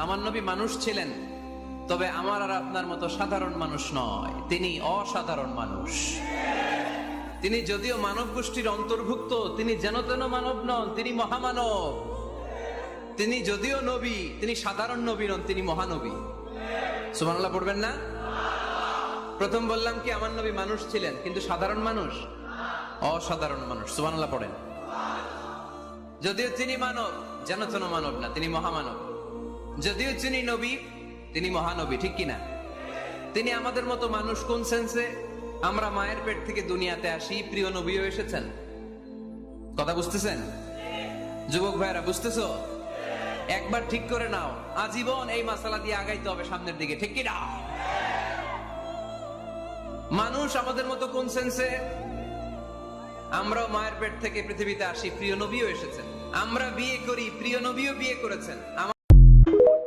আমার নবী মানুষ ছিলেন, তবে আমার আর আপনার মতো সাধারণ মানুষ নয়, তিনি অসাধারণ মানুষ। তিনি যদিও মানব গোষ্ঠীর অন্তর্ভুক্ত, তিনি যেন তেন মানব নন, তিনি মহামানব। তিনি যদিও নবী, তিনি সাধারণ নবী নন, তিনি মহানবী। সুবহানাল্লাহ পড়বেন না? প্রথম বললাম কি আমার নবী মানুষ ছিলেন, কিন্তু সাধারণ মানুষ, অসাধারণ মানুষ। সুবহানাল্লাহ পড়েন। যদিও তিনি মানব, যেন তেন মানব না, তিনি মহামানব। যদিও তিনি নবী, তিনি মহানবী, ঠিক কিনা? তিনি আমাদের মতো মানুষ কোন সেন্সে? আমরা মায়ের পেট থেকে দুনিয়াতে আসি, প্রিয় নবীও এসেছেন। কথা বুঝতেছেন? যুবক ভাইরা বুঝতেছো? একবার ঠিক করে নাও, আজীবন এই মাসালা দিয়ে আগাইতে হবে সামনের দিকে, ঠিক কিনা? মানুষ আমাদের মতো কোন সেন্সে? আমরাও মায়ের পেট থেকে পৃথিবীতে আসি, প্রিয় নবীও এসেছেন। আমরা বিয়ে করি, প্রিয় নবীও বিয়ে করেছেন।